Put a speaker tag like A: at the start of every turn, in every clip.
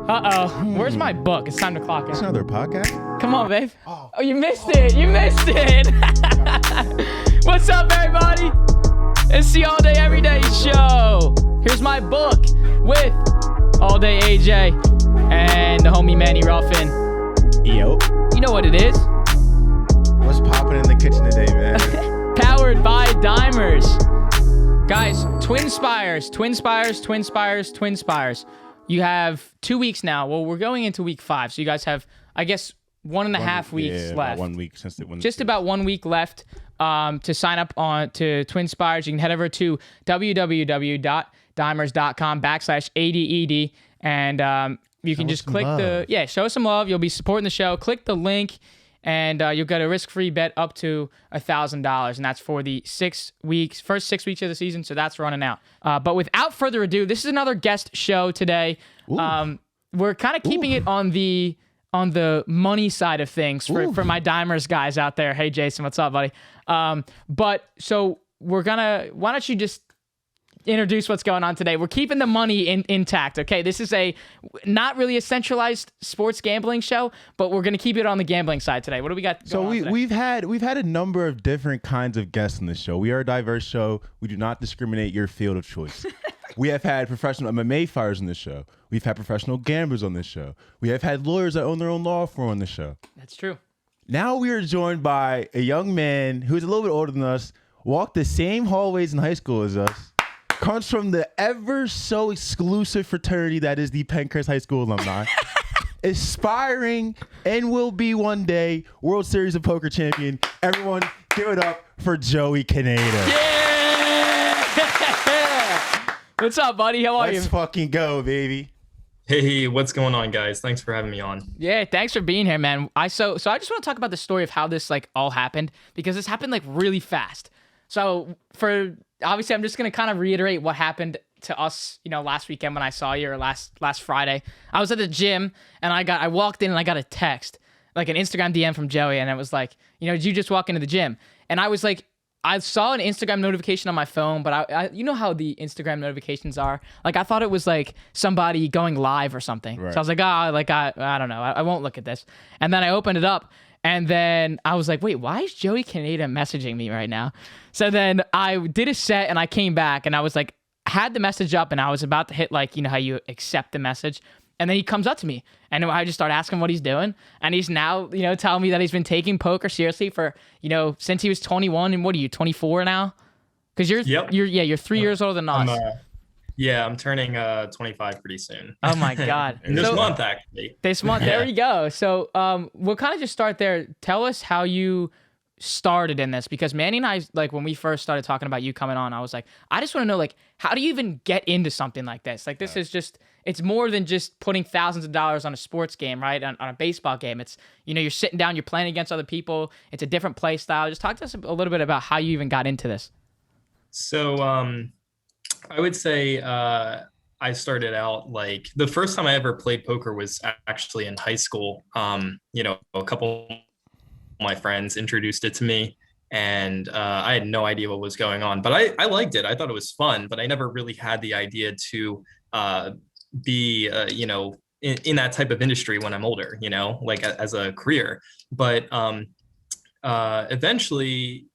A: Uh-oh. Where's my book? It's time to clock
B: It's
A: in.
B: another podcast.
A: Come on, babe. Oh, you missed it. You missed it. What's up, everybody? It's the All Day Everyday Show. Here's my book with All Day AJ and the homie Manny Ruffin.
B: Yo.
A: You know what it is.
B: What's popping in the kitchen today, man?
A: Powered by Dimers. Guys, Twin Spires. You have 2 weeks now. Well, we're going into week 5. So you guys have, I guess, 1.5 weeks left.
B: 1 week since it went.
A: Just about 1 week left to sign up on to Twin Spires. You can head over to www.dimers.com/ADED and you can just click show us some love. You'll be supporting the show. Click the link and you'll get a risk-free bet up to $1,000, and that's for the first 6 weeks of the season. So that's running out. But without further ado, this is another guest show today. We're kind of keeping it on the money side of things for my Dimers guys out there. Hey, Jason, what's up, buddy? But so why don't you just introduce what's going on today? We're keeping the money intact, okay? This is not really a centralized sports gambling show, but we're going to keep it on the gambling side today. What do we got going on today?
B: we've had a number of different kinds of guests on this show. We are a diverse show. We do not discriminate your field of choice. We have had professional MMA fighters on this show. We've had professional gamblers on this show. We have had lawyers that own their own law firm on this show.
A: That's true.
B: Now we are joined by a young man who's a little bit older than us, walked the same hallways in high school as us, comes from the ever so exclusive fraternity that is the Pencrest High School alumni, aspiring and will be one day World Series of Poker champion. Everyone, give it up for Joey Caneda.
A: Yeah! What's up, buddy? How are you?
B: Let's fucking go, baby.
C: Hey, what's going on, guys? Thanks for having me on.
A: Yeah, thanks for being here, man. So I just want to talk about the story of how this all happened, because this happened really fast. So obviously I'm just gonna kind of reiterate what happened to us, last weekend when I saw you, or last Friday. I was at the gym and I walked in and I got a text, like an Instagram DM from Joey, and it was like, did you just walk into the gym? And I was like, I saw an Instagram notification on my phone, but I you know how the Instagram notifications are? I thought it was somebody going live or something. Right. So I was like, I don't know. I won't look at this. And then I opened it up, and then I was like, wait, why is Joey Caneda messaging me right now? So then I did a set and I came back and I was had the message up and I was about to hit how you accept the message. And then he comes up to me and I just start asking what he's doing. And he's now, telling me that he's been taking poker seriously for, since he was 21. And what are you, 24 now? Because you're 3 years older than us.
C: I'm turning 25 pretty soon.
A: Oh my God.
C: This month, actually.
A: This month, there you go. So we'll kind of just start there. Tell us how you started in this, because Manny and I, when we first started talking about you coming on, I was like, I just want to know, how do you even get into something like this? This is just, it's more than just putting thousands of dollars on a sports game, right? On a baseball game. It's, you're sitting down, you're playing against other people. It's a different play style. Just talk to us a little bit about how you even got into this.
C: So I would say I started out the first time I ever played poker was actually in high school. A couple of my friends introduced it to me, and I had no idea what was going on, but I liked it. I thought it was fun, but I never really had the idea to be in that type of industry when I'm older, as a career. But eventually,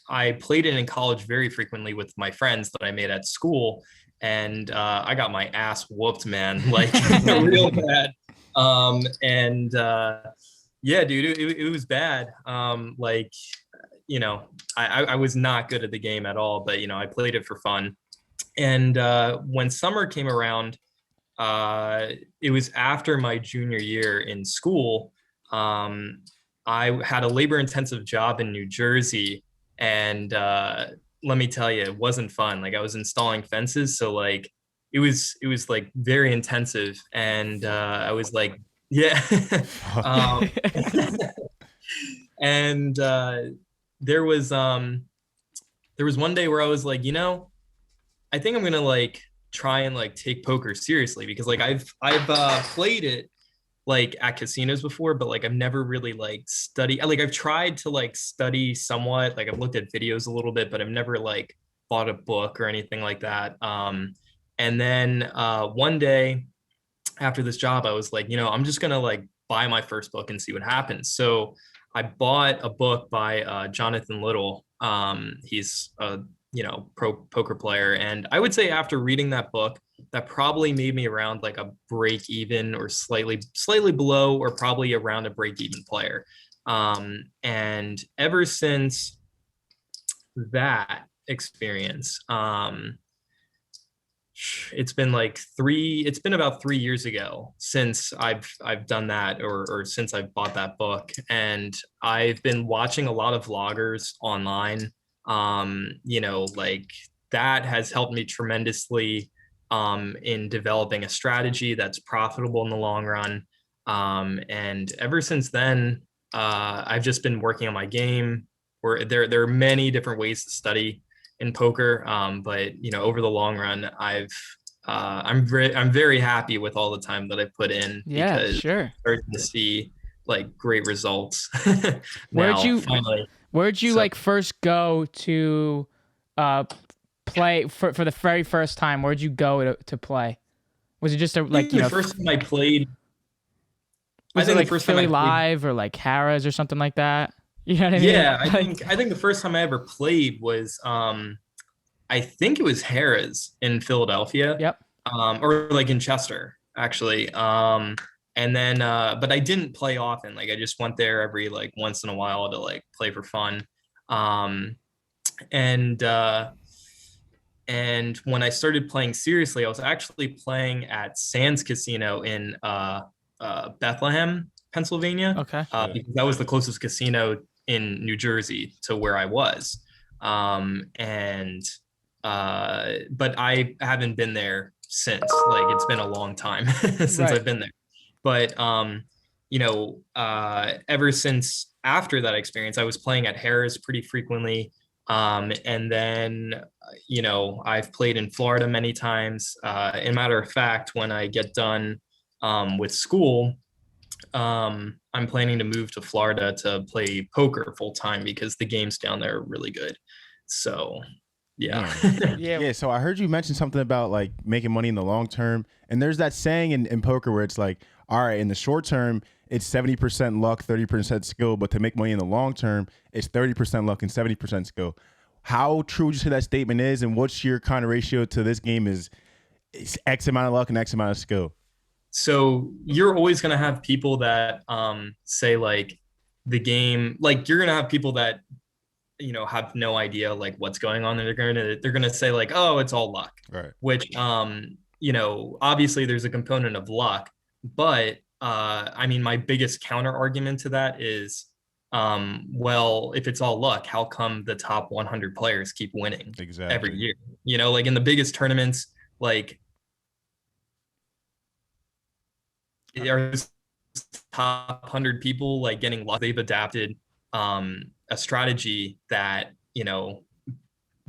C: I played it in college very frequently with my friends that I made at school, and I got my ass whooped, man, real bad. Yeah, dude, it was bad. I was not good at the game at all, but, I played it for fun. And when summer came around, it was after my junior year in school. I had a labor-intensive job in New Jersey, and let me tell you, it wasn't fun. I was installing fences, so it was very intensive, and I was yeah. And there was one day where I was I think I'm gonna try and take poker seriously, because I've played it at casinos before, but I've never really studied. I've tried to study somewhat. I've looked at videos a little bit, but I've never bought a book or anything like that. And then one day after this job, I was like, I'm just gonna like buy my first book and see what happens. So I bought a book by Jonathan Little. He's a pro poker player, and I would say after reading that book, that probably made me around like a break even or slightly below, or probably around a break even player. And ever since that experience, it's been about 3 years ago since I've done that, or since I've bought that book, and I've been watching a lot of vloggers online. Like that has helped me tremendously in developing a strategy that's profitable in the long run. And ever since then, I've just been working on my game. Where there are many different ways to study in poker, but over the long run, I'm very happy with all the time that I put in,
A: Yeah,
C: because
A: sure.
C: I'm starting to see like great results.
A: Where'd
C: now,
A: you
C: finally.
A: Where'd you
C: So-
A: like first go to play for the very first time? Where'd you go to play? Was it just a
C: I think the first time I played,
A: was
C: I
A: it
C: think
A: like
C: the first time
A: Philly
C: I played,
A: Live or like Harrah's or something like that? You know what I mean?
C: yeah, I
A: Like,
C: think the first time I ever played was I think it was Harrah's in Philadelphia,
A: yep.
C: or like in Chester, actually. And then, but I didn't play often. Like I just went there every like once in a while to like play for fun. Um, and and when I started playing seriously, I was actually playing at Sands Casino in Bethlehem, Pennsylvania,
A: Okay.
C: because that was the closest casino in New Jersey to where I was. And but I haven't been there since. Like it's been a long time since
A: Right.
C: I've been there. But ever since after that experience, I was playing at Harrah's pretty frequently. And then I've played in Florida many times. And matter of fact, when I get done with school, I'm planning to move to Florida to play poker full time, because the games down there are really good. So, yeah.
A: Yeah.
B: Yeah, so I heard you mention something about like making money in the long term. And there's that saying in poker where it's like, all right, in the short term, it's 70% luck, 30% skill. But to make money in the long term, it's 30% luck and 70% skill. How true would you say that statement is? And what's your kind of ratio to this game is X amount of luck and X amount of skill?
C: So you're always going to have people that say like the game, like you're going to have people that have no idea like what's going on. They're going to say like, oh, it's all luck.
B: Right.
C: Which obviously there's a component of luck, but I mean, my biggest counter argument to that is, well, if it's all luck, how come the top 100 players keep winning every year? Like in the biggest tournaments, like are top 100 people like getting luck? They've adapted a strategy that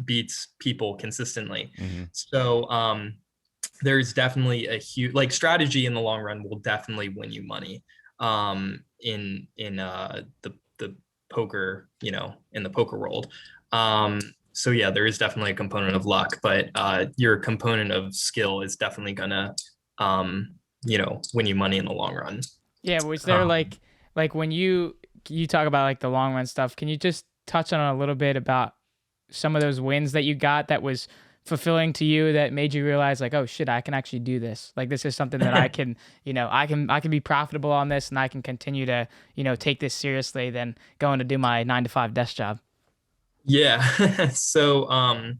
C: beats people consistently.
B: Mm-hmm.
C: So there's definitely a huge like strategy in the long run will definitely win you money in the poker, in the poker world. So yeah, there is definitely a component of luck, but your component of skill is definitely gonna win you money in the long run.
A: Yeah. Was there like when you talk about like the long run stuff, can you just touch on a little bit about some of those wins that you got that was fulfilling to you, that made you realize like, oh shit, I can actually do this. Like this is something that I can, I can be profitable on this, and I can continue to, take this seriously than going to do my 9-to-5 desk job.
C: Yeah. So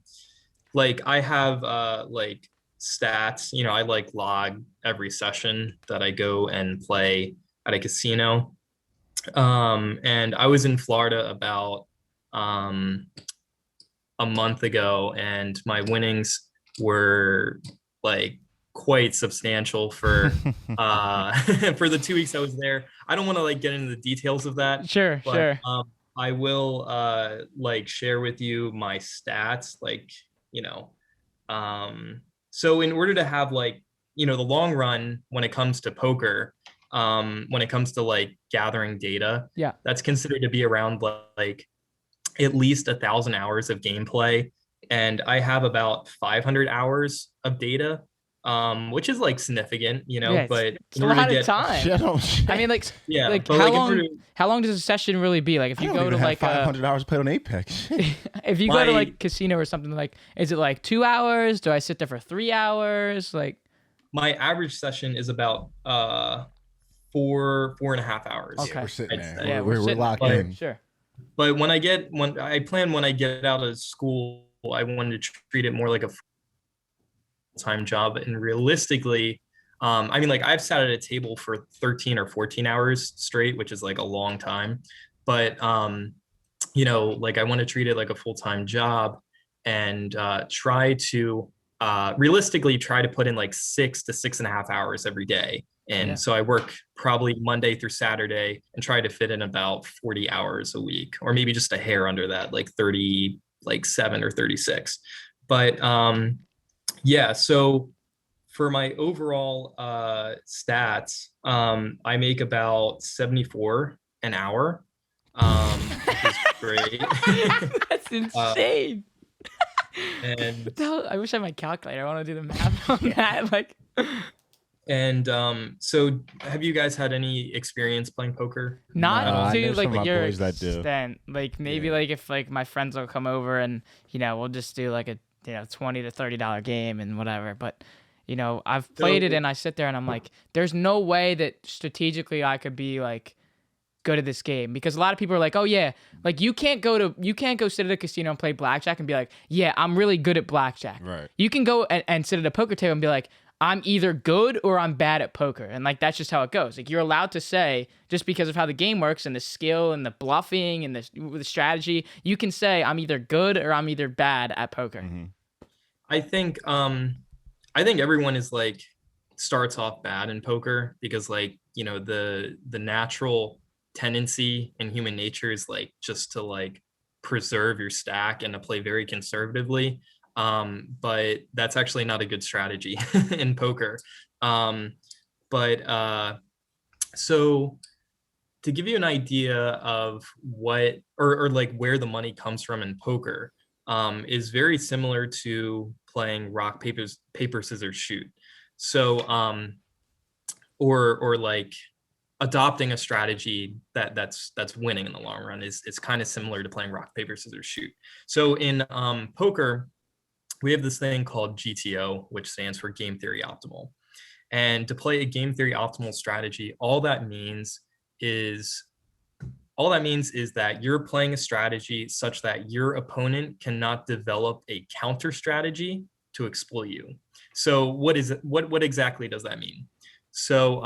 C: like I have like stats, I like log every session that I go and play at a casino. And I was in Florida about a month ago, and my winnings were like quite substantial for for the 2 weeks I was there. I don't want to like get into the details of that.
A: Sure,
C: But,
A: sure.
C: I will like share with you my stats, like so in order to have like the long run when it comes to poker, when it comes to like gathering data,
A: Yeah.
C: that's considered to be around like at least 1,000 hours of gameplay, and I have about 500 hours of data. which is like significant, you know,
A: Yeah, it's,
C: but
A: it's a lot of time.
B: Shit on shit.
A: I mean, like,
C: yeah,
A: like
C: but
A: how
C: like
A: long? How long does a session really be? Like, if
B: I
A: you
B: don't
A: go
B: even
A: to
B: have
A: like a
B: 500 hours played on Apex.
A: if you go to
C: My-
A: like casino or something, like, is it like 2 hours? Do I sit there for 3 hours? Like,
C: my average session is about 4.5 hours.
A: Okay.
B: We're sitting
C: I'd
B: there.
C: say.
A: yeah,
B: we're
A: sitting
B: locked
C: there.
B: in.
A: Sure.
C: But when I get out of school, I wanted to treat it more like a full-time job. And realistically, I mean, like I've sat at a table for 13 or 14 hours straight, which is like a long time. But you know, like I want to treat it like a full-time job and try to realistically try to put in like 6 to 6.5 hours every day. And
A: Yeah.
C: so I work probably Monday through Saturday and try to fit in about 40 hours a week, or maybe just a hair under that, like 30, like 7 or 36. But yeah, so for my overall stats, I make about 74 an hour, which is great.
A: That's insane.
C: and
A: I wish I had my calculator. I want to do the math on that. Like,
C: and so have you guys had any experience playing poker?
A: not
B: No, I know
A: to
B: some
A: like
B: of my
A: your
B: boys that do.
A: extent. Like maybe
B: Yeah.
A: like if like my friends will come over and we'll just do like a $20 to $30 game and whatever. But I've played it
C: So-
A: and I sit there and I'm like, there's no way that strategically I could be like good at this game, because a lot of people are like, oh yeah, like you can't go sit at a casino and play blackjack and be like, yeah, I'm really good at blackjack.
B: Right.
A: You can go and sit at a poker table and be like, I'm either good or I'm bad at poker. And like, that's just how it goes. Like, you're allowed to say, just because of how the game works and the skill and the bluffing and the strategy, you can say I'm either good or I'm either bad at poker.
B: Mm-hmm.
C: I think everyone is like starts off bad in poker because like, the natural tendency in human nature is like just to like preserve your stack and to play very conservatively. But that's actually not a good strategy in poker. So to give you an idea of what or like where the money comes from in poker, is very similar to playing rock, paper, scissors, shoot. So or like adopting a strategy that's winning in the long run is kind of similar to playing rock, paper, scissors, shoot. So in poker, we have this thing called GTO, which stands for Game Theory Optimal. And to play a Game Theory Optimal strategy, all that means is that you're playing a strategy such that your opponent cannot develop a counter strategy to exploit you. So what exactly does that mean? So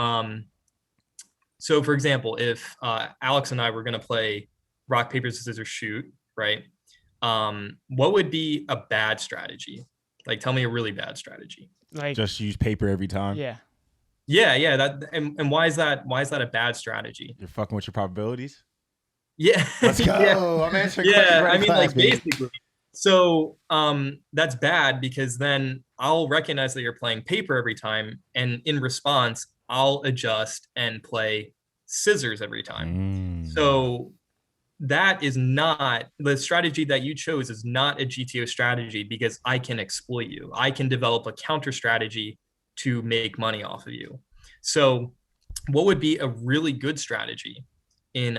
C: for example, if Alex and I were going to play rock, paper, scissors, shoot, right? What would be a bad strategy? Like, tell me a really bad strategy.
A: Like,
B: Just use paper every time.
A: yeah.
C: Yeah. And why is that a bad strategy?
B: You're fucking with your probabilities.
C: Yeah.
B: Let's go.
C: Yeah.
B: I'm answering
C: Yeah,
B: questions right
C: I
B: in
C: mean,
B: class,
C: like
B: baby.
C: basically. So that's bad because then I'll recognize that you're playing paper every time, and in response, I'll adjust and play scissors every time. So that is not the strategy that you chose is not a GTO strategy because I can exploit you. I can develop a counter strategy to make money off of you. So what would be a really good strategy in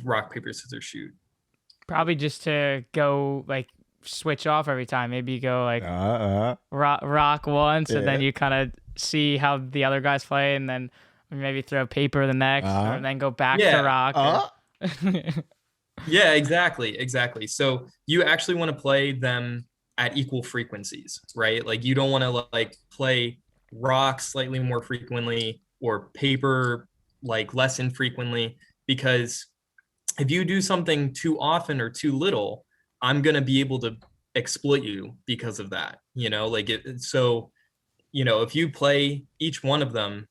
C: rock, paper, scissors, shoot?
A: Probably just to go like switch off every time. Maybe you go like rock once, and then
B: Yeah.
A: you kind of see how the other guys play, and then maybe throw paper the next, and then go back to rock.
C: Yeah, exactly. So you actually want to play them at equal frequencies, right? Like you don't want to like play rock slightly more frequently or paper like less infrequently, because if you do something too often or too little, I'm going to be able to exploit you because of that, like so, if you play each one of them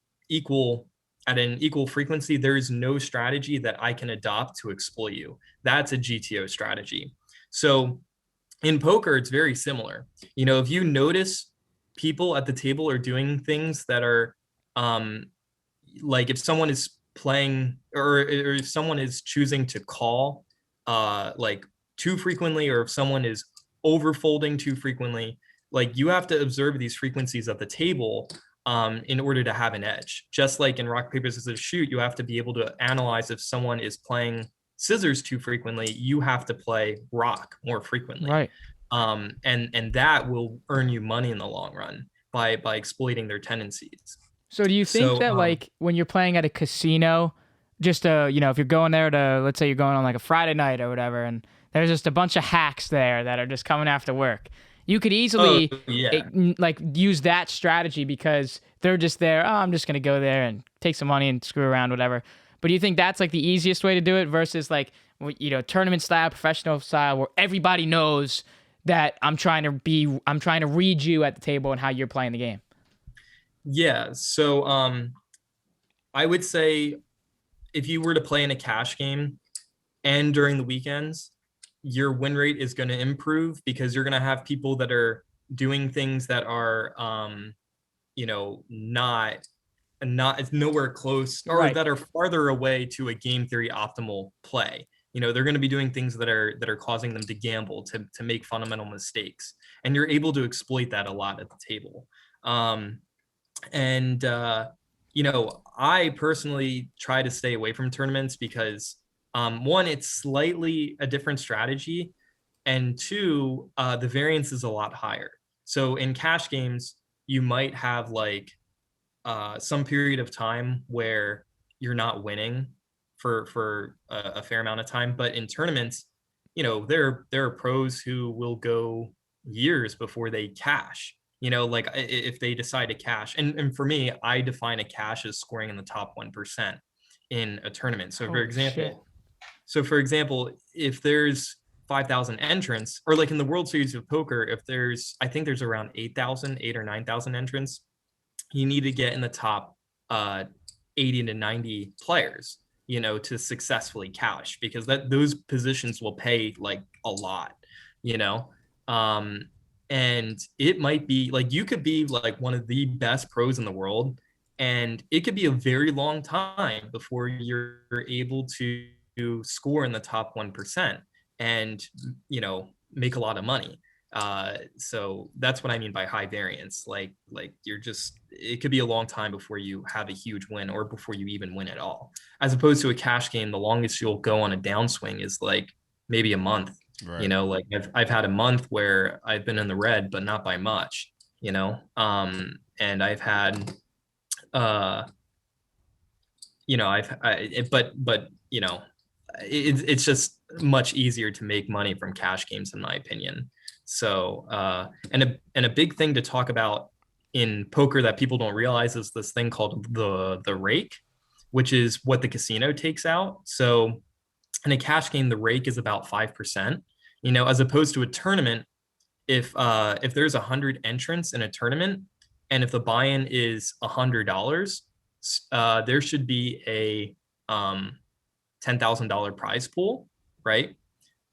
C: at an equal frequency, there is no strategy that I can adopt to exploit you. That's a GTO strategy. So in poker, it's very similar. If you notice people at the table are doing things that are like if someone is playing or if someone is choosing to call like too frequently, or if someone is overfolding too frequently, like you have to observe these frequencies at the table in order to have an edge. Just like in rock, paper, scissors, shoot, you have to be able to analyze if someone is playing scissors too frequently, you have to play rock more frequently.
A: Right.
C: And that will earn you money in the long run by exploiting their tendencies.
A: So do you think that like when you're playing at a casino, just if you're going there to, let's say you're going on like a Friday night or whatever, and there's just a bunch of hacks there that are just coming after work, you could easily like use that strategy because they're just there. Oh, I'm just gonna go there and take some money and screw around, whatever. But do you think that's like the easiest way to do it versus like tournament style, professional style, where everybody knows that I'm trying to read you at the table and how you're playing the game?
C: Yeah. So I would say if you were to play in a cash game and during the weekends, your win rate is going to improve because you're going to have people that are doing things that are not it's nowhere close, or that are farther away to a game theory optimal play. They're going to be doing things that are causing them to gamble, to make fundamental mistakes, and you're able to exploit that a lot at the table. I personally try to stay away from tournaments because one, it's slightly a different strategy, and two, the variance is a lot higher. So in cash games, you might have like some period of time where you're not winning for a fair amount of time, but in tournaments, there are pros who will go years before they cash. Like if they decide to cash, and for me, I define a cash as scoring in the top 1% in a tournament. So for example, if there's 5,000 entrants, or like in the World Series of Poker, I think there's around 8 or 9,000 entrants, you need to get in the top 80 to 90 players, to successfully cash, because those positions will pay like a lot, and it might be like you could be like one of the best pros in the world, and it could be a very long time before you're able to score in the top 1% and make a lot of money. So that's what I mean by high variance. Like it could be a long time before you have a huge win, or before you even win at all, as opposed to a cash game. The longest you'll go on a downswing is like maybe a month. Right. Like I've had a month where I've been in the red, but not by much, and I've had, it's just much easier to make money from cash games, in my opinion. So, and a big thing to talk about in poker that people don't realize is this thing called the rake, which is what the casino takes out. So in a cash game, the rake is about 5%, as opposed to a tournament. If there's 100 entrants in a tournament, and if the buy-in is $100, there should be a $10,000 prize pool, right?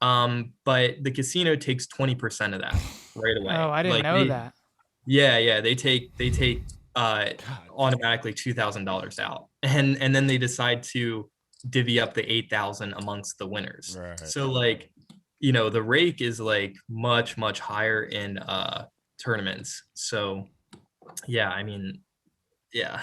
C: But the casino takes 20% of that right away.
A: Oh, I didn't know that.
C: Yeah, they take automatically $2,000 out, and then they decide to divvy up the 8,000 amongst the winners. Right. So like, the rake is like much higher in tournaments. So yeah, I mean, yeah.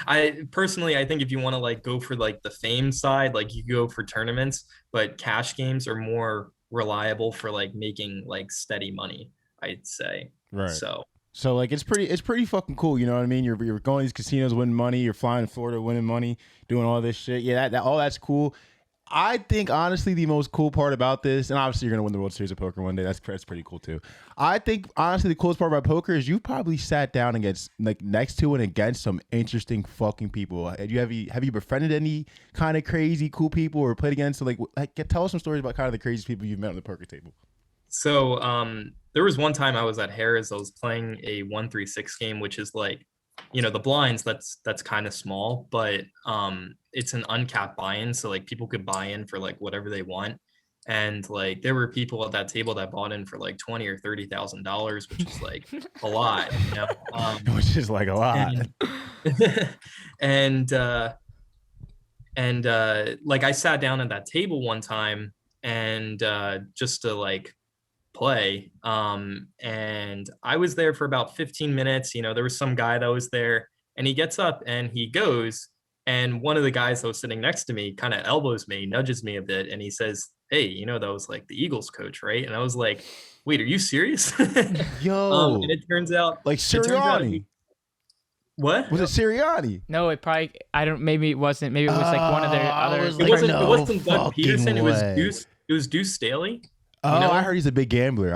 C: I think if you want to like go for like the fame side, like you go for tournaments, but cash games are more reliable for like making like steady money, I'd say. Right.
B: So like it's pretty fucking cool, you know what I mean? You're going to these casinos winning money, you're flying to Florida winning money, doing all this shit. Yeah, that all that's cool. I think honestly the most cool part about this, and obviously you're gonna win the World Series of Poker one day. That's pretty cool too. I think honestly the coolest part about poker is you probably sat down against like next to and against some interesting fucking people. Have you befriended any kind of crazy cool people or played against? So like tell us some stories about kind of the craziest people you've met on the poker table.
C: So there was one time I was at Harrah's. I was playing a 1-3-6 game, which is like, the blinds, that's kind of small, but it's an uncapped buy-in, so like people could buy in for like whatever they want, and like there were people at that table that bought in for like $20,000 or $30,000, which is like a lot,
B: which is like a lot.
C: And like I sat down at that table one time, and just to like play. And I was there for about 15 minutes. You know, there was some guy that was there, and he gets up and he goes, and one of the guys that was sitting next to me kind of elbows me, nudges me a bit, and he says, "Hey, you know, that was like the Eagles coach, right?" And I was like, "Wait, are you serious?"
B: Yo,
C: And it turns out,
B: like Sirianni.
C: What?
B: Was it Sirianni?
A: No, it probably maybe it wasn't. Maybe it was like one of their
B: I
A: other.
B: was
C: It
B: like,
C: wasn't.
B: no
C: It wasn't Doug
B: fucking
C: Peterson. It was
B: way.
C: Deuce. It was Deuce Staley.
B: Oh,
C: know?
B: I heard he's a big gambler.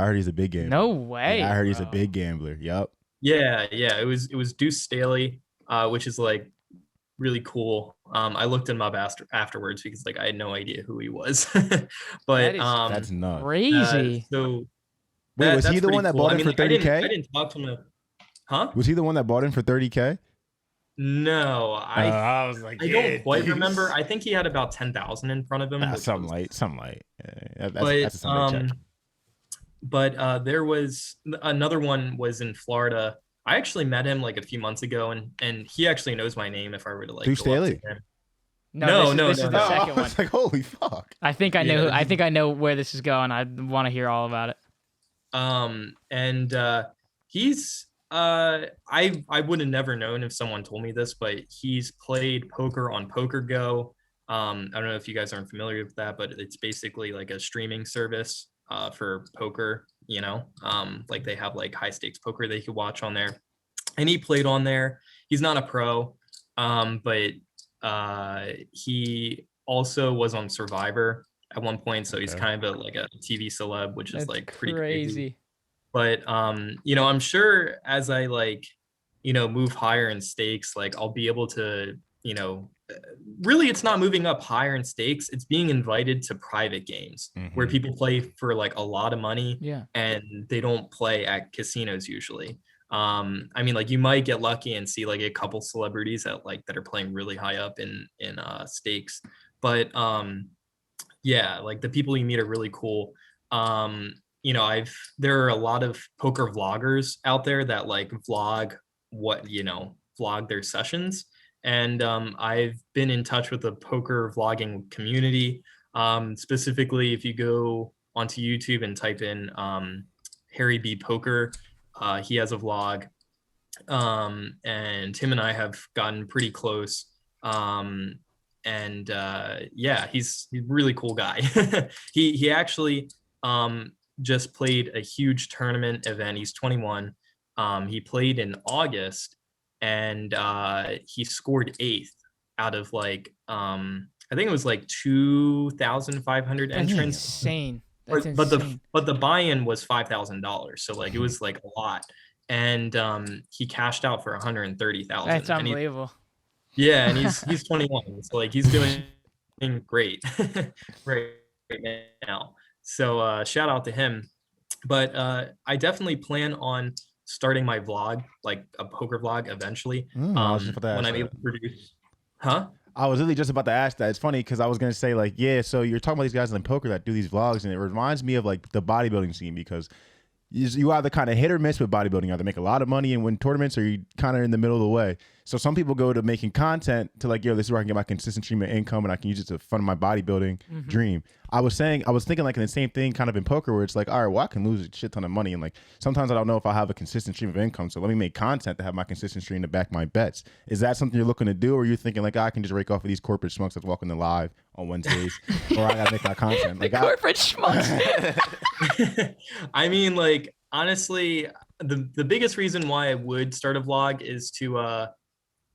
A: No way.
B: Yeah, I heard he's a
A: bro.
B: big gambler. Yep.
C: Yeah. It was Deuce Staley, which is like really cool. I looked him up afterwards because like I had no idea who he was. But
A: That is
B: That's nuts.
A: Crazy.
C: so
B: Wait, was he
C: that's
B: the
C: pretty
B: one that
C: cool.
B: bought
C: I
B: in
C: mean,
B: for
C: like, I
B: 30K?
C: didn't talk to him. Huh?
B: Was he the one that bought in for 30K?
C: No,
B: I was like,
C: I don't quite remember. I think he had about 10,000 in front of him. which
B: something
C: was-
B: light, something light. Yeah,
C: but
B: that's a Sunday check.
C: there was another one was in Florida. I actually met him like a few months ago, and he actually knows my name if I were to like
B: Deuce
C: go up to
B: Staley?
C: him.
A: No, this is the
C: no.
A: second
B: I
A: one.
B: was like, holy fuck.
A: I think I know.
C: Yeah,
A: I think I know where this is going. I want to hear all about it.
C: And he's I would have never known if someone told me this, but he's played poker on Poker Go. I don't know if you guys aren't familiar with that, but it's basically like a streaming service for poker, you know. Like they have like high stakes poker that you could watch on there. And he played on there. He's not a pro, but he also was on Survivor at one point, so he's
B: Okay.
C: kind of like a TV celeb, which is
A: That's
C: like pretty
A: crazy.
C: but you know, I'm sure as I like, you know, move higher in stakes, like I'll be able to, you know, really it's not moving up higher in stakes, it's being invited to private games where
B: Mhm.
C: people play for like a lot of money
A: Yeah.
C: and they don't play at casinos usually. I mean, like you might get lucky and see like a couple celebrities that are playing really high up in stakes, but yeah, like the people you meet are really cool. You know, there are a lot of poker vloggers out there that like vlog vlog their sessions. And I've been in touch with the poker vlogging community. Specifically, if you go onto YouTube and type in Harry B Poker, he has a vlog. And him and I have gotten pretty close. Yeah, he's a really cool guy. He actually just played a huge tournament event. He's 21. He played in August, and he scored 8th out of like I think it was like 2,500
A: That's
C: entrants.
A: insane. That's
C: But
A: insane.
C: the buy-in was $5,000, so like it was like a lot. And he cashed out for 130,000.
A: That's
C: And
A: unbelievable.
C: yeah, and he's 21, so like he's doing great right now. So shout out to him. But I definitely plan on starting my vlog, like a poker vlog, eventually.
B: I was just about to
C: When
B: ask
C: I'm
B: that.
C: able to produce. Huh?
B: I was really just about to ask that. It's funny because I was gonna say like, yeah, so you're talking about these guys in poker that do these vlogs, and it reminds me of like the bodybuilding scene because you either kind of hit or miss with bodybuilding. You either make a lot of money and win tournaments, or you kind of in the middle of the way. So some people go to making content to like, yo, this is where I can get my consistent stream of income, and I can use it to fund my bodybuilding dream. I was thinking like in the same thing kind of in poker where it's like, all right, well, I can lose a shit ton of money, and like sometimes I don't know if I have a consistent stream of income, so let me make content to have my consistent stream to back my bets. Is that something you're looking to do, or you're thinking like, I can just rake off of these corporate schmucks that's walking the live on Wednesdays, or I gotta make my content?
A: The
B: Like,
A: corporate schmucks.
C: I mean, like honestly, the biggest reason why I would start a vlog is to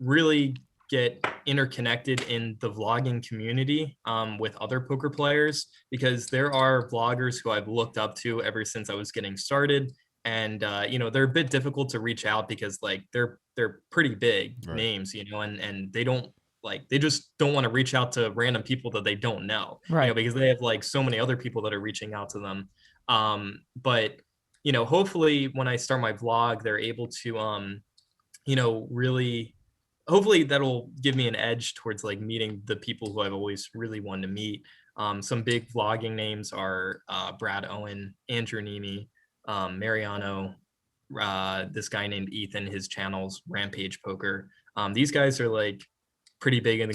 C: really get interconnected in the vlogging community with other poker players, because there are vloggers who I've looked up to ever since I was getting started, and you know, they're a bit difficult to reach out because like they're pretty big
B: Right.
C: names, you know, and they just don't want to reach out to random people that they don't know, you
A: Right.
C: know, because they have like so many other people that are reaching out to them. But you know, hopefully when I start my vlog, they're able to you know, really, hopefully that'll give me an edge towards like meeting the people who I've always really wanted to meet. Some big vlogging names are Brad Owen, Andrew Nemi, Mariano, this guy named Ethan. His channel's Rampage Poker. These guys are like pretty big in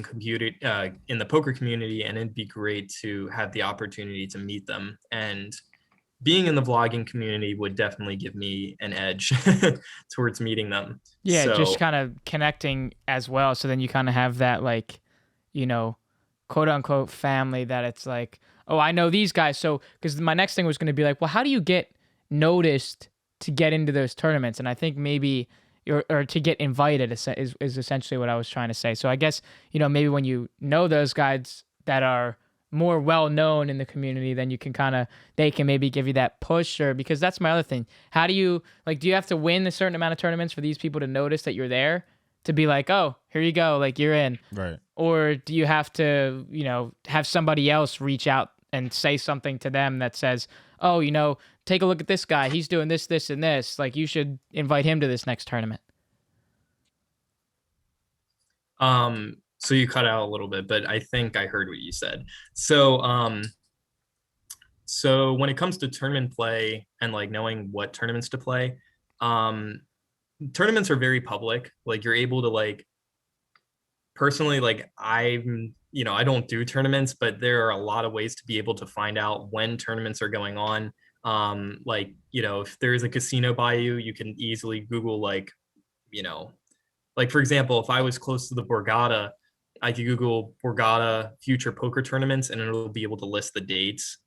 C: the poker community, and it'd be great to have the opportunity to meet them. And being in the vlogging community would definitely give me an edge towards meeting them.
A: Yeah, just
C: So
A: kind of connecting as well. So then you kind of have that, like, you know, quote unquote family that it's like, oh, I know these guys. So, because my next thing was going to be like, well, how do you get noticed to get into those tournaments? And I think maybe, or to get invited is essentially what I was trying to say. So I guess, maybe when you know those guys that are more well known in the community, then you can they can maybe give you that push, or because that's my other thing. How do you, like, do you have to win a certain amount of tournaments for these people to notice that you're there, to be like, oh, here you go, like, you're in?
B: Right.
A: Or do you have to, have somebody else reach out and say something to them that says, oh, take a look at this guy, he's doing this, this, and this, like, you should invite him to this next tournament?
C: So you cut out a little bit, but I think I heard what you said. So when it comes to tournament play and like knowing what tournaments to play, tournaments are very public. Like, you're able to, like, personally, like, I don't do tournaments, but there are a lot of ways to be able to find out when tournaments are going on. If there's a casino by you, you can easily Google, like, for example, if I was close to the Borgata, I could Google Borgata future poker tournaments, and it'll be able to list the dates,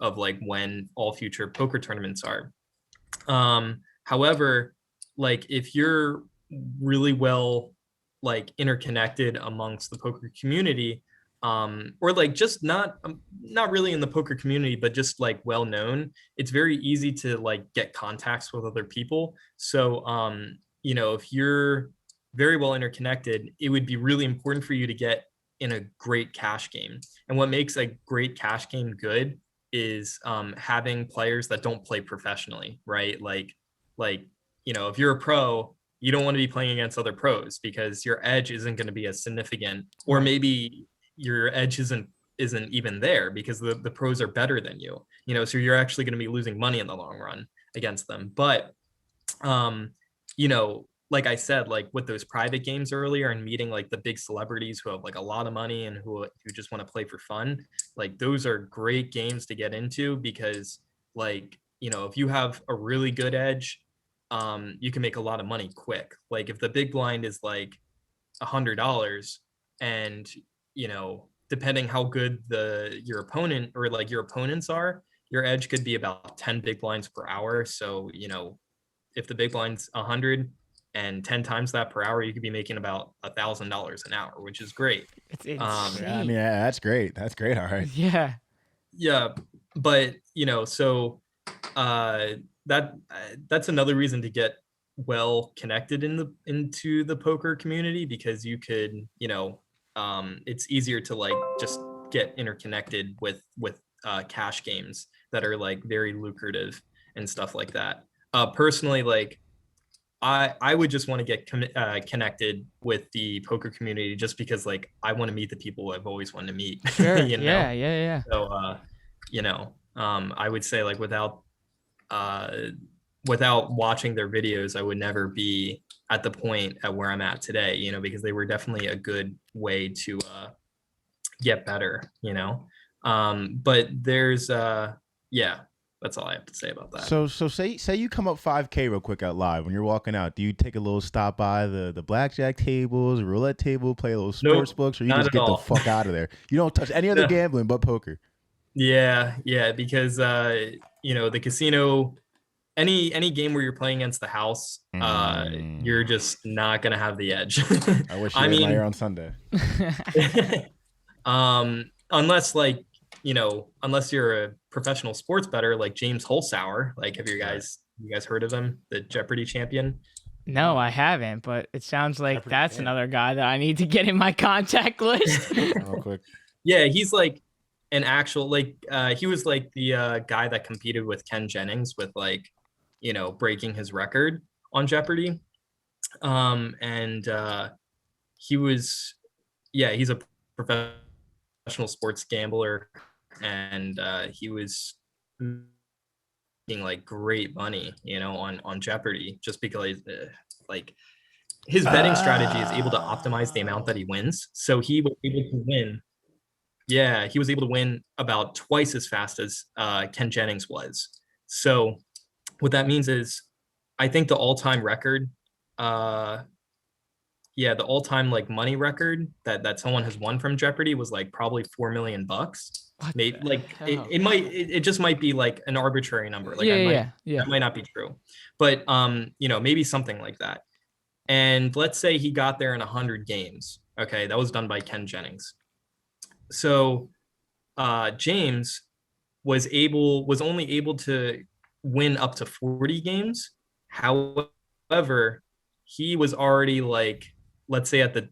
C: of like when all future poker tournaments are. However, like, if you're really well, like, interconnected amongst the poker community, or like just not really in the poker community, but just like well known, it's very easy to like get contacts with other people. So if you're very well interconnected, it would be really important for you to get in a great cash game. And what makes a great cash game good is having players that don't play professionally, right? Like, if you're a pro, you don't want to be playing against other pros, because your edge isn't going to be as significant, or maybe your edge isn't even there because the pros are better than you, so you're actually going to be losing money in the long run against them. But, like I said, like with those private games earlier and meeting like the big celebrities who have like a lot of money and who just want to play for fun, like those are great games to get into, because like, if you have a really good edge, you can make a lot of money quick. Like if the big blind is like $100, and, depending how good your opponent or like your opponents are, your edge could be about 10 big blinds per hour. So, if the big blind's 100 and 10 times that per hour, you could be making about $1,000 an hour, which is great.
A: It's
B: I mean, yeah, that's great. That's great. All right.
A: Yeah.
C: Yeah. But, so that's another reason to get well connected into the poker community, because you could, it's easier to like just get interconnected with cash games that are like very lucrative and stuff like that. Personally, like, I would just want to get connected with the poker community, just because like I want to meet the people I've always wanted to meet.
A: Sure. Yeah.
C: So I would say, like, without watching their videos, I would never be at the point at where I'm at today, because they were definitely a good way to get better, but there's that's all I have to say about that.
B: So say you come up 5K real quick out live when you're walking out. Do you take a little stop by the blackjack tables, roulette table, play a little sports books, or you just get the fuck out of there? You don't touch any other gambling but poker.
C: Yeah, because the casino, any game where you're playing against the house, you're just not gonna have the edge.
B: I wish you were here on Sunday.
C: Unless you're a professional sports bettor like James Holzhauer. Like, have you guys heard of him, the Jeopardy champion?
A: No, I haven't, but it sounds like that's another guy that I need to get in my contact list.
B: Real quick.
C: Yeah, he's like an actual, like, he was like the guy that competed with Ken Jennings with, like, breaking his record on Jeopardy. He was, he's a professional sports gambler, and he was making like great money, on Jeopardy, just because like his betting strategy is able to optimize the amount that he wins. So he was able to win Yeah, he was able to win about twice as fast as Ken Jennings was. So what that means is, I think the all-time record, uh, yeah, the all-time like money record that someone has won from Jeopardy was like probably $4 million.
A: What
C: Maybe
A: the
C: like
A: hell?
C: it just might be like an arbitrary number. Like
A: Yeah, yeah, yeah.
C: that might not be true, but maybe something like that. And let's say he got there in 100 games. Okay, that was done by Ken Jennings. So James was only able to win up to 40 games. However, he was already like, let's say at the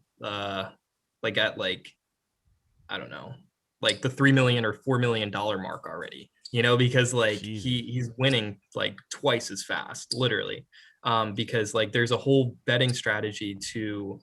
C: like at like, I don't know, like the $3 million or $4 million mark already, because like he's winning like twice as fast, literally. Because like there's a whole betting strategy to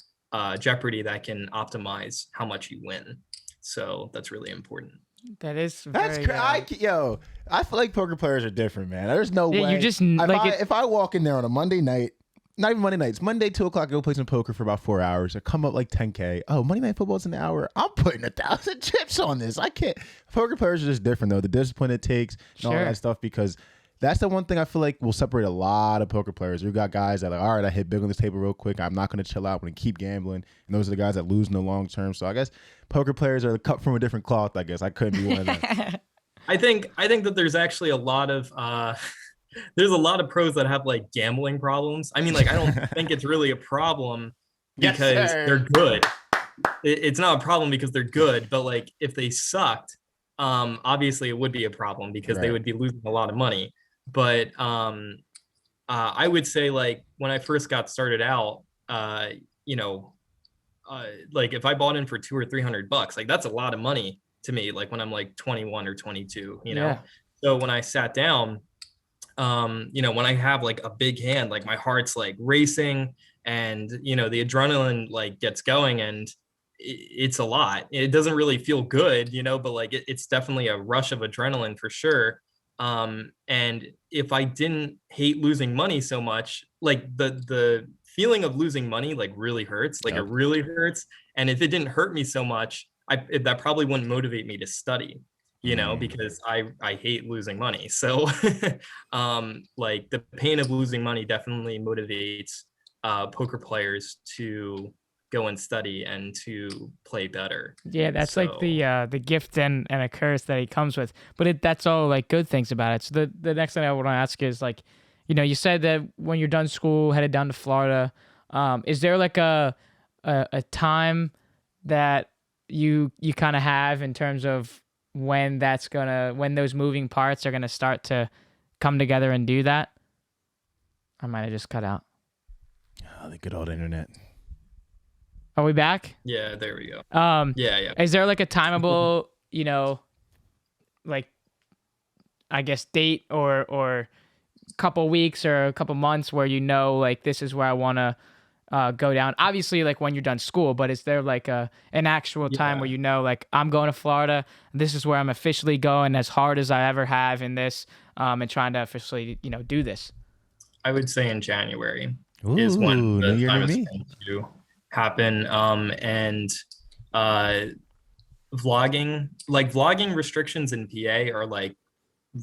C: Jeopardy that can optimize how much you win. So that's really important.
A: That is
B: That's
A: very,
B: yo. I feel like poker players are different, man. There's no
A: Yeah,
B: way.
A: you just, like,
B: if I walk in there on a Monday night, not even Monday nights, Monday 2 o'clock, I go play some poker for about 4 hours. I come up like 10K. Oh, Monday Night Football's an hour. I'm putting 1,000 chips on this. I can't. Poker players are just different though. The discipline it takes and all
A: Sure.
B: that stuff, because that's the one thing I feel like will separate a lot of poker players. You got guys that are like, all right, I hit big on this table real quick. I'm not going to chill out. I'm going to keep gambling. And those are the guys that lose in the long term. So I guess poker players are cut from a different cloth. I guess I couldn't be one of them.
C: I think that there's actually a lot of there's a lot of pros that have like gambling problems. I mean, like I don't think it's really a problem
B: Yes,
C: because
B: sir.
C: they're good. It's not a problem because they're good, but like if they sucked, obviously it would be a problem because they
B: Right.
C: would be losing a lot of money. But I would say like when I first got started out, like if I bought in for $200 or $300, like that's a lot of money to me. Like when I'm like 21 or 22,
A: Yeah.
C: So when I sat down, when I have like a big hand, like my heart's like racing and, the adrenaline like gets going and it's a lot. It doesn't really feel good, but like it's definitely a rush of adrenaline for sure. And if I didn't hate losing money so much, like the feeling of losing money like really hurts, like
B: Yep.
C: it really hurts. And if it didn't hurt me so much, that probably wouldn't motivate me to study, because I hate losing money. So like the pain of losing money definitely motivates poker players to go and study and to play better.
A: Yeah, that's like
C: So-
A: the gift and a curse that he comes with. But that's all like good things about it. So the next thing I want to ask is like, you said that when you're done school, headed down to Florida, is there like a time that you kind of have in terms of when those moving parts are gonna start to come together and do that? I might have just cut out.
B: Oh, the good old internet.
A: Are we back?
C: Yeah, there we go.
A: Yeah. Is there like a timeable, like I guess date or couple weeks or a couple months where like this is where I want to go down? Obviously, like when you're done school, but is there like an actual time where like I'm going to Florida, this is where I'm officially going as hard as I ever have in this, and trying to officially do this?
C: I would say in January is when
B: New
C: the
B: Year,
C: time
B: new
C: is
B: me.
C: going to happen. And vlogging restrictions in PA are like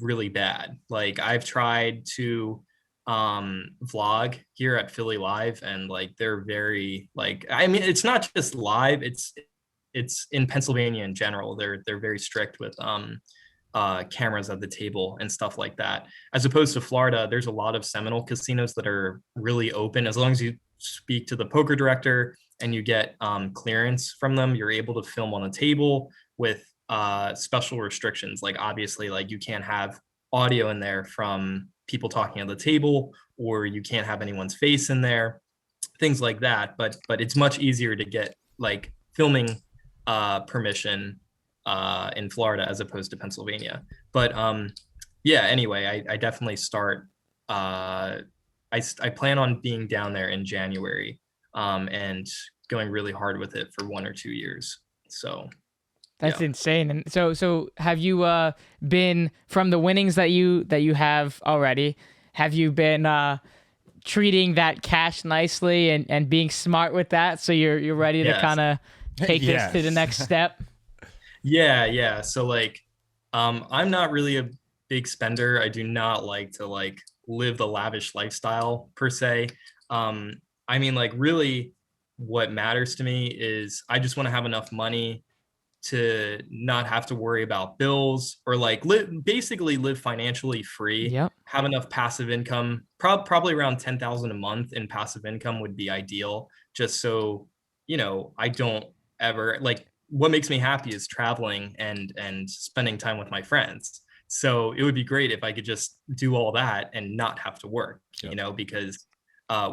C: really bad. Like I've tried to vlog here at Philly Live and like they're very like, I mean, it's not just live, it's in Pennsylvania in general. They're very strict with cameras at the table and stuff like that. As opposed to Florida, there's a lot of Seminole casinos that are really open. As long as you speak to the poker director and you get clearance from them, you're able to film on the table with special restrictions. Like obviously, like you can't have audio in there from people talking at the table, or you can't have anyone's face in there, things like that. But it's much easier to get like filming permission in Florida as opposed to Pennsylvania. But anyway, I definitely start. I plan on being down there in January and going really hard with it for 1 or 2 years. So
A: That's insane. And so have you been, from the winnings that you have already, have you been treating that cash nicely and being smart with that, so you're ready to
C: Yes.
A: kind of take this to the next step?
C: Yeah. So like, I'm not really a big spender. I do not like to like live the lavish lifestyle per se. Um, I mean, like really what matters to me is I just want to have enough money to not have to worry about bills or like basically live financially free,
A: Yep.
C: have enough passive income, probably around 10,000 a month in passive income would be ideal, just so, I don't ever like what makes me happy is traveling and spending time with my friends. So it would be great if I could just do all that and not have to work,
B: Yep.
C: because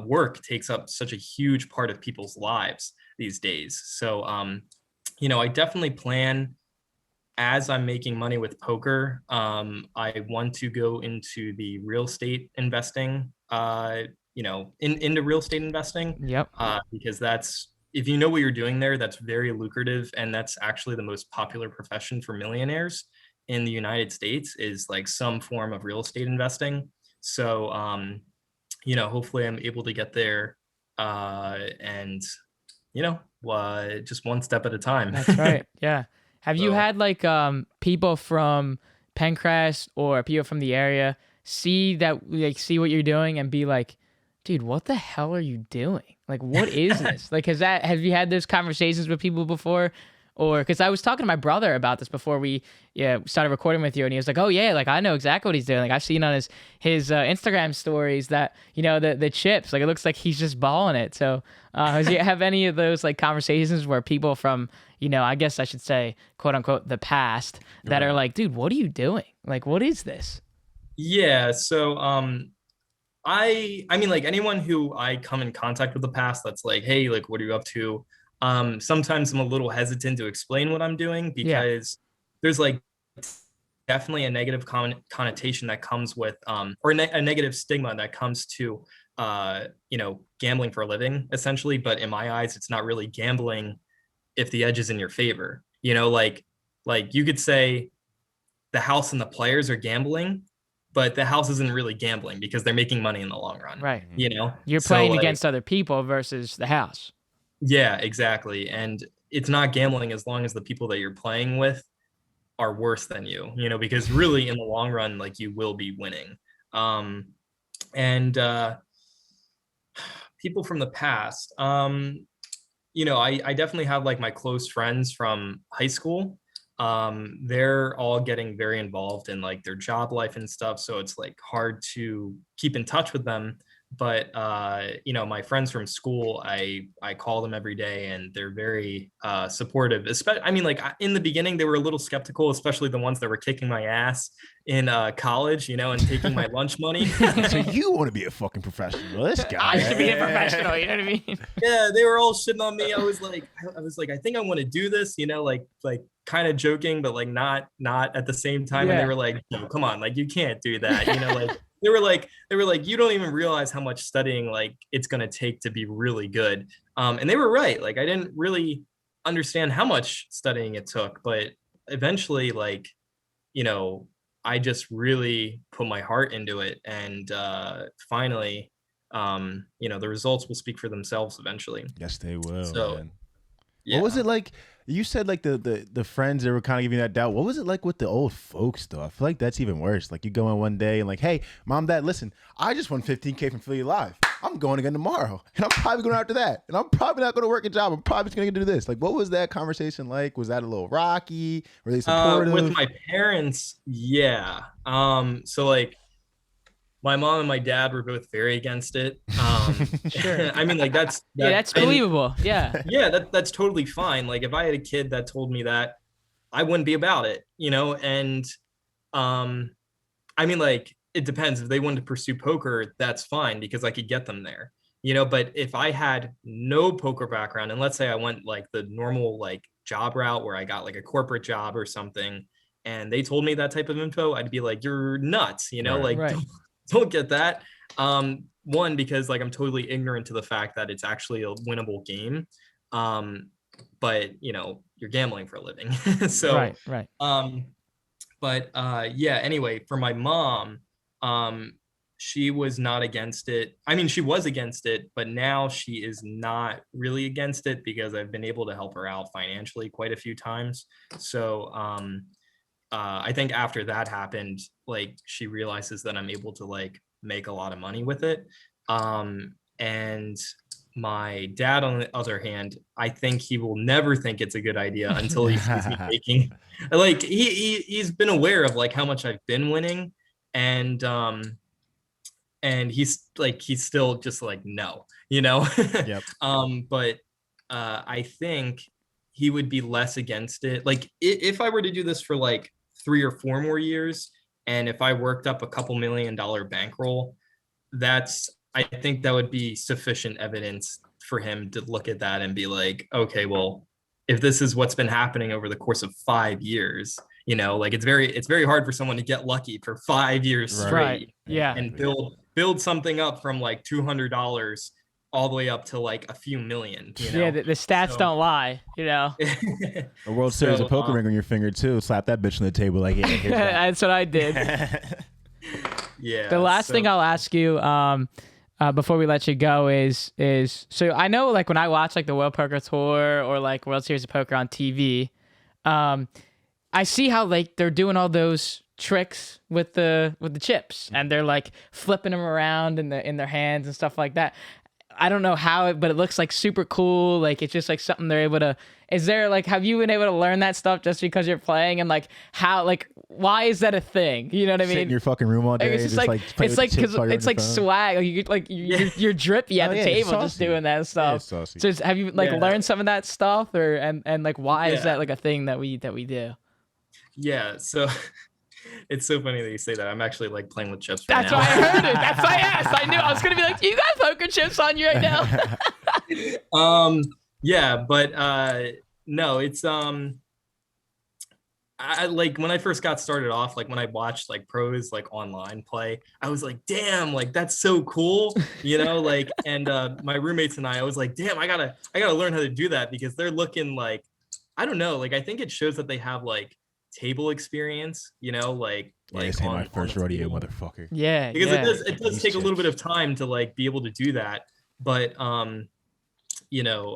C: work takes up such a huge part of people's lives these days. So I definitely plan as I'm making money with poker. I want to go into the real estate investing, into real estate investing,
A: Yep.
C: because that's, if you know what you're doing there, that's very lucrative. And that's actually the most popular profession for millionaires in the United States is like some form of real estate investing. So, hopefully I'm able to get there and just one step at a time.
A: That's right. Yeah. Have you
C: So
A: had like people from Pencrest or people from the area see what you're doing and be like, dude, what the hell are you doing? Like, what is this? Like, have you had those conversations with people before? Or because I was talking to my brother about this before we started recording with you, and he was like, "Oh yeah, like I know exactly what he's doing. Like I've seen on his Instagram stories that the chips. Like it looks like he's just balling it." So, do you have any of those like conversations where people from I guess I should say quote unquote the past that are
B: Right.
A: like, "Dude, what are you doing? Like what is this?"
C: yeah, so I mean like anyone who I come in contact with the past that's like, hey, like what are you up to? Sometimes I'm a little hesitant to explain what I'm doing
A: Yeah.
C: because there's like definitely a negative connotation that comes with or a negative stigma that comes to gambling for a living essentially, but in my eyes it's not really gambling if the edge is in your favor. Like you could say the house and the players are gambling, but the house isn't really gambling because they're making money in the long run,
A: Right.
C: you know?
A: You're
C: So
A: playing
C: like,
A: against other people versus the house.
C: yeah, exactly. And it's not gambling as long as the people that you're playing with are worse than you, because really in the long run, like you will be winning. Um, and people from the past, I definitely have like my close friends from high school. They're all getting very involved in like their job life and stuff. So it's like hard to keep in touch with them. But my friends from school, I call them every day and they're very supportive. Especially, I mean, like in the beginning, they were a little skeptical, especially the ones that were kicking my ass in college, and taking my lunch money.
B: So you want to be a fucking professional? This guy.
A: I should be a professional. You know what I mean?
C: Yeah, they were all shitting on me. I was like, I think I want to do this, like kind of joking, but like not at the same time. And they
A: Yeah.
C: were like, no, come on, like you can't do that. Like they were like, you don't even realize how much studying like it's gonna take to be really good. And they were right. Like I didn't really understand how much studying it took, but eventually, like, you know, I just really put my heart into it. And finally, the results will speak for themselves eventually.
B: Yes, they will,
C: So
B: man.
C: yeah.
B: What was it like? You said like the friends that were kind of giving you that doubt. What was it like with the old folks though? I feel like that's even worse. Like you go in one day and like, hey, mom, dad, listen, I just won 15K from Philly Live. I'm going again tomorrow, and I'm probably going after that, and I'm probably not going to work a job. I'm probably just going to do this. Like, what was that conversation like? Was that a little rocky? Were they supportive?
C: With my parents, yeah. So like my mom and my dad were both very against it.
A: Sure.
C: I mean, like
A: Yeah, that's
C: and
A: believable. Yeah.
C: yeah, that's totally fine. Like if I had a kid that told me that, I wouldn't be about it. And um, I mean, like it depends. If they wanted to pursue poker, that's fine because I could get them there. But if I had no poker background, and let's say I went like the normal like job route where I got like a corporate job or something, and they told me that type of info, I'd be like, you're nuts,
B: Right.
C: like
A: Right.
C: don't get that. One, because like I'm totally ignorant to the fact that it's actually a winnable game. But you're gambling for a living. So
A: Right. Right.
C: but yeah, anyway, for my mom, um, she was not against it. I mean, she was against it, but now she is not really against it because I've been able to help her out financially quite a few times. So I think after that happened, like she realizes that I'm able to like make a lot of money with it. And my dad, on the other hand, I think he will never think it's a good idea until he sees me making, like he's been aware of like how much I've been winning, and he's still just like no, you know.
B: Yep.
C: But I think he would be less against it. Like if I were to do this for like 3 or 4 more years, and if I worked up a couple $1 million bankroll, I think that would be sufficient evidence for him to look at that and be like, okay, well, if this is what's been happening over the course of 5 years, you know, like it's very hard for someone to get lucky for 5 years straight,
A: Right. Yeah.
C: and build something up from like $200 all the way up to like a few million. You know?
A: Yeah. The stats
C: So-
A: don't lie. You know.
B: A World Series
C: So,
B: of poker ring on your finger too. Slap that bitch on the table like, yeah, here's that.
A: That's what I did.
C: Yeah.
A: The last thing I'll ask you, before we let you go is so I know like when I watch like the World Poker Tour or like World Series of Poker on TV, I see how like they're doing all those tricks with the chips and they're like flipping them around in their hands and stuff like that. I don't know how but it looks like super cool. Like it's just like something they're able to. Is there like have you been able to learn that stuff just because you're playing, and like how like why is that a thing? You know what I
B: Sit
A: mean?
B: in your fucking room all day.
A: It's just like
B: play
A: it's
B: with
A: like
B: the chips
A: because
B: while you're
A: it's
B: on
A: like
B: your phone.
A: swag. Like you're drippy at
B: Oh,
A: the
B: yeah, it's
A: table just
B: saucy.
A: doing that
B: Yeah,
A: stuff.
B: it's saucy.
A: So have you like
C: Yeah.
A: learned some of that stuff, or and like why is
C: Yeah.
A: that like a thing that we do?
C: Yeah. So it's so funny that you say that. I'm actually like playing with chips
A: That's
C: right
A: why I
C: now.
A: heard it. That's why I asked. I knew I was gonna be like, you got poker chips on you right now.
C: Yeah, but no, it's I like when I first got started off, like when I watched like pros like online play, I was like, damn, like that's so cool, you know, like and my roommates and I was like, damn, I gotta learn how to do that because they're looking like, I don't know, like I think it shows that they have like table experience, you know, like
B: Yeah,
C: like
B: this ain't my
C: on
B: first
C: the
B: rodeo,
C: table.
B: motherfucker.
A: Yeah,
C: Because
A: yeah.
C: it does
B: These
C: take a little bit
B: chips.
C: of time to like be able to do that, but you know,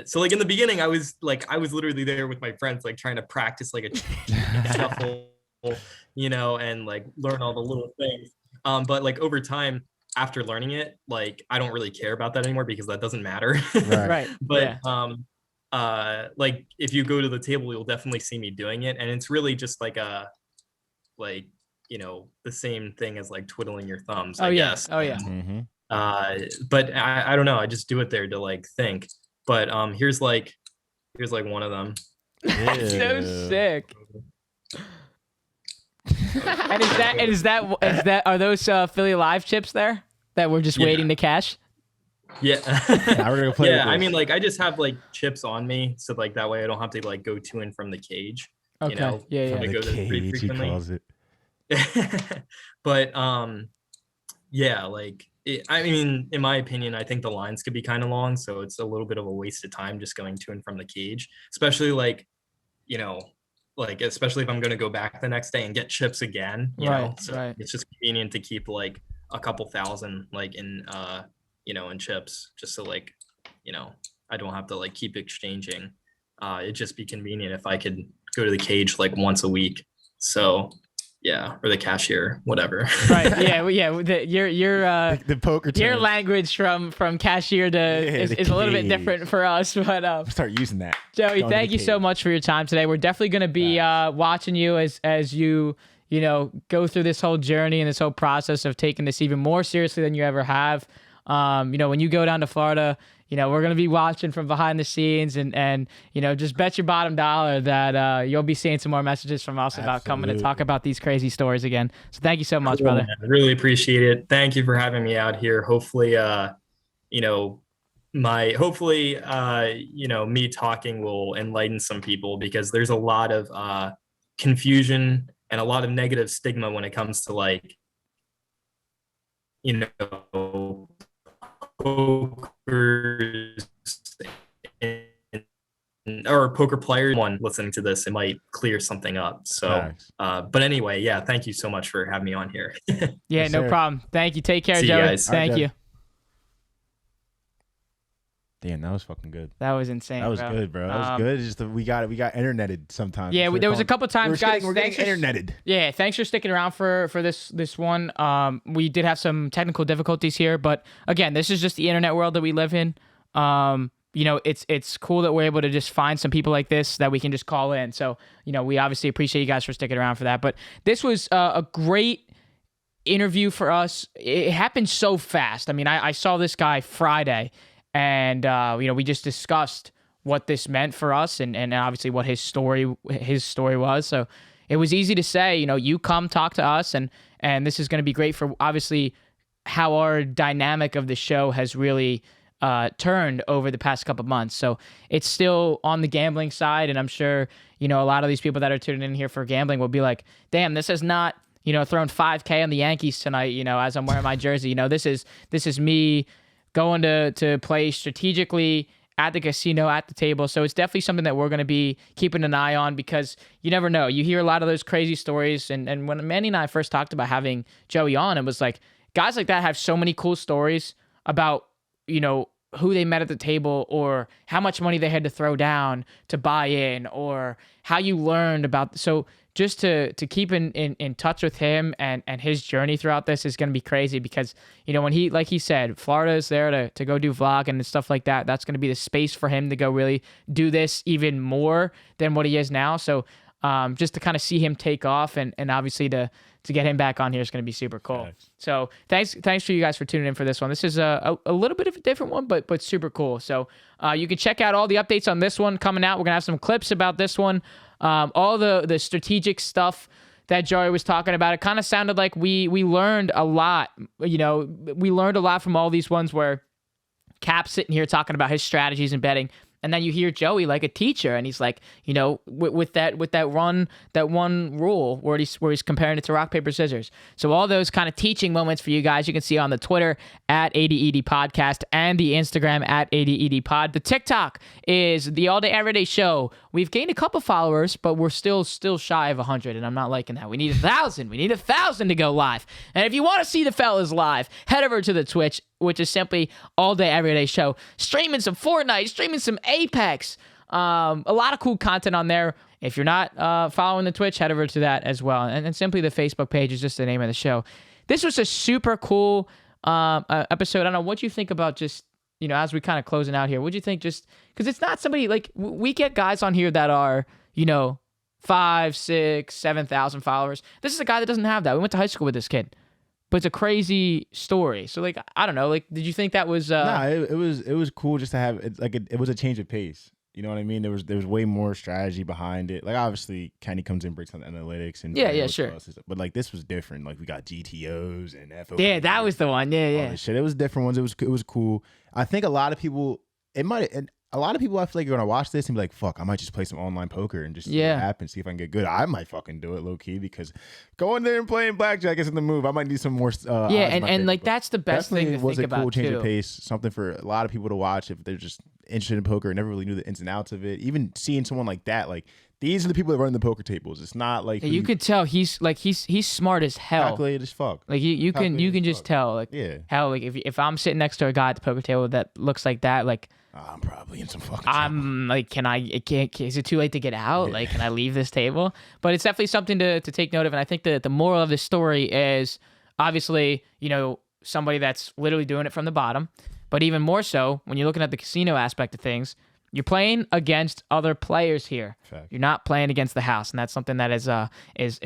C: so like in the beginning I was literally there with my friends like trying to practice like a shuffle, you know, and like learn all the little things, but like over time after learning it, like I don't really care about that anymore because that doesn't matter.
B: Right.
A: Right.
C: But
A: yeah.
C: like if you go to the table you'll definitely see me doing it, and it's really just like like, you know, the same thing as like twiddling your thumbs,
A: Oh,
C: I
A: yeah.
C: guess.
A: Oh, yeah.
B: Mm-hmm.
C: But I don't know, I just do it there to like think. But here's like one of them.
A: That's so sick. And is that are those Philly Live chips there that we're just
C: Yeah.
A: waiting to cash?
C: Yeah.
B: Now we're gonna play.
C: Yeah,
B: with
C: I
B: this.
C: mean, like I just have like chips on me, so like that way I don't have to like go to and from the cage.
A: Okay.
C: You know,
A: Yeah, yeah.
C: I
B: the
C: go there pretty
B: cage, he
C: frequently.
B: calls it.
C: But yeah, like I mean, in my opinion, I think the lines could be kind of long, so it's a little bit of a waste of time just going to and from the cage, especially like, you know, like especially if I'm going to go back the next day and get chips again, you know.
A: Right,
C: So
A: right.
C: it's just convenient to keep like a couple thousand like in you know, in chips, just so like, you know, I don't have to like keep exchanging. It'd just be convenient if I could go to the cage like once a week. So yeah, or the cashier, whatever.
A: Right. Yeah. Yeah.
B: The poker
A: Your
B: term.
A: language from cashier to is
B: the
A: a little bit
B: cage.
A: different for us, but
B: Start using that.
A: Joey,
B: Going to
A: thank
B: the
A: you so
B: cage.
A: much for your time today. We're definitely going to be watching you as you know go through this whole journey and this whole process of taking this even more seriously than you ever have. You know, when you go down to Florida, you know, we're going to be watching from behind the scenes and you know, just bet your bottom dollar that you'll be seeing some more messages from us about coming to talk
B: Absolutely.
A: about these crazy stories again. So thank you so much,
C: Cool,
A: brother.
C: man. I really appreciate it. Thank you for having me out here. Hopefully, you know, you know, me talking will enlighten some people, because there's a lot of confusion and a lot of negative stigma when it comes to like, you know, pokers or are poker players, one listening to this, it might clear something up. So, but anyway, yeah, thank you so much for having me on here.
A: Yeah,
B: Yes,
A: no
B: sir.
A: problem. Thank you. Take care,
C: See you
A: Joey.
C: guys.
A: Thank
B: All right,
A: you.
B: Damn, that was fucking good.
A: That was insane.
B: That was
A: bro.
B: good, bro. That was good. It's just that we got interneted sometimes.
A: Yeah, there was a couple
B: We're
A: times, guys.
B: We're getting
A: thanks for-
B: interneted.
A: Yeah, thanks for sticking around for this one. We did have some technical difficulties here, but again, this is just the internet world that we live in. It's cool that we're able to just find some people like this that we can just call in. So, we obviously appreciate you guys for sticking around for that. But this was a great interview for us. It happened so fast. I mean, I saw this guy Friday, and we just discussed what this meant for us, and obviously what his story was. So it was easy to say, you come talk to us, and this is going to be great for obviously how our dynamic of the show has really turned over the past couple of months. So it's still on the gambling side, and I'm sure a lot of these people that are tuning in here for gambling will be like, damn, this is not thrown $5K on the Yankees tonight, as I'm wearing my jersey. This is me going to play strategically at the casino, at the table. So it's definitely something that we're going to be keeping an eye on, because you never know. You hear a lot of those crazy stories. And when Manny and I first talked about having Joey on, it was like, guys like that have so many cool stories about, who they met at the table, or how much money they had to throw down to buy in, or how you learned about. So just to keep in touch with him and his journey throughout this is going to be crazy, because, when he, like he said, Florida is there to go do vlog and stuff like that. That's going to be the space for him to go really do this even more than what he is now. So just to kind of see him take off, and obviously to get him back on here is going to be super cool. Nice. So thanks for you guys for tuning in for this one. This is a little bit of a different one, but super cool. So you can check out all the updates on this one coming out. We're going to have some clips about this one. All the strategic stuff that Joey was talking about. It kind of sounded like we learned a lot. We learned a lot from all these ones where Cap's sitting here talking about his strategies and betting. And then you hear Joey like a teacher, and he's like, with that one rule where he's comparing it to rock, paper, scissors. So all those kind of teaching moments for you guys, you can see on the Twitter at ADED Podcast and the Instagram at ADED Pod. The TikTok is the All Day Everyday Show. We've gained a couple followers, but we're still shy of 100, and I'm not liking that. We need 1,000. We need 1,000 to go live. And if you want to see the fellas live, head over to the Twitch, which is simply All Day Everyday Show. Streaming some Fortnite, streaming some Apex. A lot of cool content on there. If you're not following the Twitch, head over to that as well. And simply the Facebook page is just the name of the show. This was a super cool episode. I don't know what you think about just, as we kind of closing out here. What do you think? Just because it's not somebody like we get guys on here that are, 5, 6, 7,000 followers. This is a guy that doesn't have that. We went to high school with this kid. But it's a crazy story. So, I don't know. Did you think that was...
B: Nah, it was cool just to have... It was a change of pace. You know what I mean? There was way more strategy behind it. Obviously, Kenny comes in, breaks on the analytics. And
A: yeah, sure.
B: But, this was different. We got GTOs and FOs.
A: Yeah, that was the one. Yeah.
B: Shit. It was different ones. It was cool. I think a lot of people... A lot of people, I feel like, are going to watch this and be like, fuck, I might just play some online poker and just see what happens, see if I can get good. I might fucking do it low-key, because going there and playing blackjack isn't the move. I might need some more
A: that's the best thing to think about, too. It was a cool change
B: of pace, something for a lot of people to watch if they're just interested in poker and never really knew the ins and outs of it. Even seeing someone like that, these are the people that run the poker tables. It's not like...
A: you can tell he's smart as hell.
B: Calculated as fuck.
A: You can just tell. How, if I'm sitting next to a guy at the poker table that looks like that,
B: I'm probably in some fucking
A: trouble. Is it too late to get out? Yeah. Can I leave this table? But it's definitely something to take note of. And I think that the moral of this story is obviously, somebody that's literally doing it from the bottom. But even more so, when you're looking at the casino aspect of things, you're playing against other players here. Fact. You're not playing against the house, and that's something that is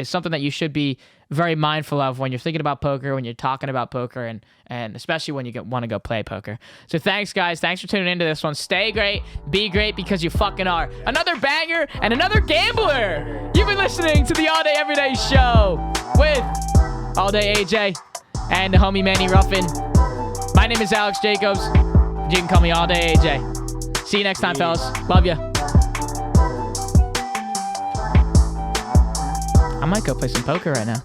A: something that you should be very mindful of when you're thinking about poker, when you're talking about poker, and especially when you want to go play poker. So thanks, guys. Thanks for tuning into this one. Stay great, be great, because you fucking are. Another banger and another gambler. You've been listening to the All Day Everyday Show with All Day AJ and the homie Manny Ruffin. My name is Alex Jacobs. You can call me All Day AJ. See you next time, fellas. Love ya. I might go play some poker right now.